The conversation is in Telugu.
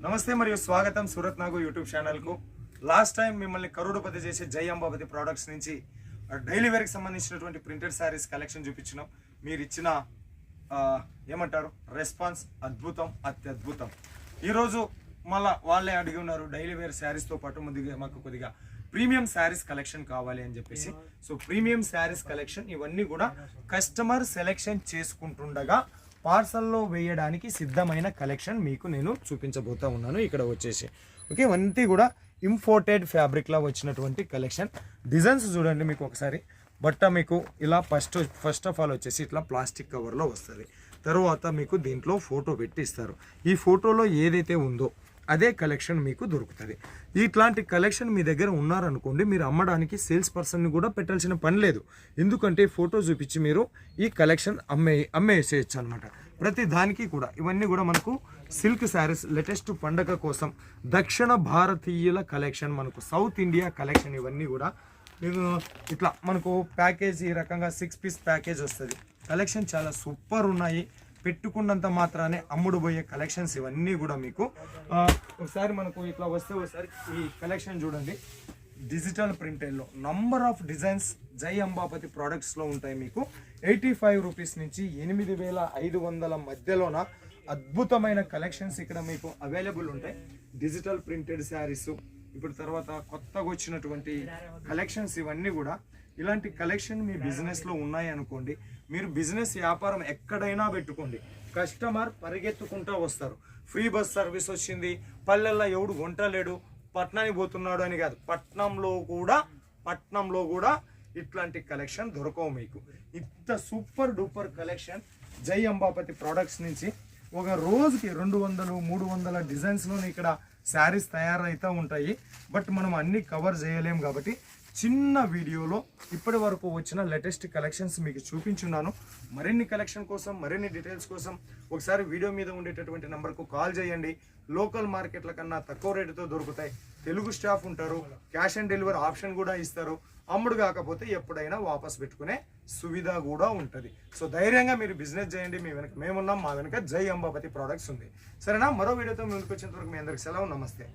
నమస్తే మరియు స్వాగతం సూరత్ నాగు యూట్యూబ్ ఛానల్కు. లాస్ట్ టైం మిమ్మల్ని కరోడుపతి చేసే జై అంబాపతి ప్రోడక్ట్స్ నుంచి డైలీ వేర్కి సంబంధించినటువంటి ప్రింటెడ్ శారీస్ కలెక్షన్ చూపించినాం. మీరు ఇచ్చిన ఏమంటారు రెస్పాన్స్ అద్భుతం, అత్యద్భుతం. ఈరోజు మళ్ళీ వాళ్ళే అడిగి ఉన్నారు డైలీ వేర్ శారీస్తో పాటు ముందుగా మాకు కొద్దిగా ప్రీమియం శారీస్ కలెక్షన్ కావాలి అని చెప్పేసి. సో ప్రీమియం శారీస్ కలెక్షన్ ఇవన్నీ కూడా కస్టమర్ సెలెక్షన్ చేసుకుంటుండగా పార్సల్లో వేయడానికి సిద్ధమైన కలెక్షన్ మీకు నేను చూపించబోతా ఉన్నాను. ఇక్కడ వచ్చేసి ఓకే, ఇవన్నీ కూడా ఇంపోర్టెడ్ ఫ్యాబ్రిక్లా వచ్చినటువంటి కలెక్షన్. డిజైన్స్ చూడండి, మీకు ఒకసారి బట్ట మీకు ఇలా ఫస్ట్ ఆఫ్ ఆల్ వచ్చేసి ఇట్లా ప్లాస్టిక్ కవర్లో వస్తుంది. తర్వాత మీకు దీంట్లో ఫోటో పెట్టి ఇస్తారు. ఈ ఫోటోలో ఏదైతే ఉందో అదే కలెక్షన్ మీకు దొరుకుతుంది. ఇట్లాంటి కలెక్షన్ మీ దగ్గర ఉన్నారనుకోండి, మీరు అమ్మడానికి సేల్స్ పర్సన్ని కూడా పెట్టాల్సిన పని లేదు. ఎందుకంటే ఫోటో చూపించి మీరు ఈ కలెక్షన్ అమ్మేసేయచ్చు అనమాట. ప్రతి దానికి కూడా ఇవన్నీ కూడా మనకు సిల్క్ శారీస్, లేటెస్ట్ పండగ కోసం దక్షిణ భారతీయుల కలెక్షన్, మనకు సౌత్ ఇండియా కలెక్షన్. ఇవన్నీ కూడా ఇట్లా మనకు ప్యాకేజ్ ఈ రకంగా 6 పీస్ ప్యాకేజ్ వస్తుంది. కలెక్షన్ చాలా సూపర్ ఉన్నాయి. పెట్టుకున్నంత మాత్రానే అమ్ముడు పోయే కలెక్షన్స్ ఇవన్నీ కూడా మీకు. ఒకసారి మనకు ఇట్లా వస్తే ఒకసారి ఈ కలెక్షన్ చూడండి. డిజిటల్ ప్రింటెడ్లో నంబర్ ఆఫ్ డిజైన్స్ జై అంబాపతి ప్రోడక్ట్స్లో ఉంటాయి. మీకు 85 రూపీస్ నుంచి 8500 మధ్యలోన అద్భుతమైన కలెక్షన్స్ ఇక్కడ మీకు అవైలబుల్ ఉంటాయి. డిజిటల్ ప్రింటెడ్ శారీస్, ఇప్పుడు తర్వాత కొత్తగా వచ్చినటువంటి కలెక్షన్స్ ఇవన్నీ కూడా. ఇలాంటి కలెక్షన్ మీ బిజినెస్లో ఉన్నాయి అనుకోండి, మీరు బిజినెస్ వ్యాపారం ఎక్కడైనా పెట్టుకోండి, కస్టమర్ పరిగెత్తుకుంటూ వస్తారు. ఫ్రీ బస్ సర్వీస్ వచ్చింది, పల్లెల్లో ఎవడు వంటలేడు, పట్నానికి పోతున్నాడు అని కాదు, పట్నంలో కూడా ఇట్లాంటి కలెక్షన్ దొరకవు మీకు. ఇంత సూపర్ డూపర్ కలెక్షన్ జై అంబాపతి ప్రోడక్ట్స్ నుంచి. ఒక రోజుకి 200-300 డిజైన్స్లోనే ఇక్కడ శారీస్ తయారైతూ ఉంటాయి. బట్ మనం అన్ని కవర్ చేయలేం కాబట్టి చిన్న వీడియోలో ఇప్పటి వరకు వచ్చిన లేటెస్ట్ కలెక్షన్స్ మీకు చూపించున్నాను. మరిన్ని కలెక్షన్ కోసం, మరిన్ని డీటెయిల్స్ కోసం ఒకసారి వీడియో మీద ఉండేటటువంటి నెంబర్కు కాల్ చేయండి. లోకల్ మార్కెట్ల కన్నా తక్కువ రేటుతో దొరుకుతాయి. తెలుగు స్టాఫ్ ఉంటారు, క్యాష్ ఆన్ డెలివరీ ఆప్షన్ కూడా ఇస్తారు. అమ్ముడు కాకపోతే ఎప్పుడైనా వాపస్ పెట్టుకునే సువిధ కూడా ఉంటుంది. సో ధైర్యంగా మీరు బిజినెస్ చేయండి. మీ వెనక మేమున్నాం, మా వెనక జై అంబాపతి ప్రోడక్ట్స్ ఉంది. సరేనా? మరో వీడియోతో ముందుకు వచ్చేంత వరకు మీ అందరికి సెలవు. నమస్తే.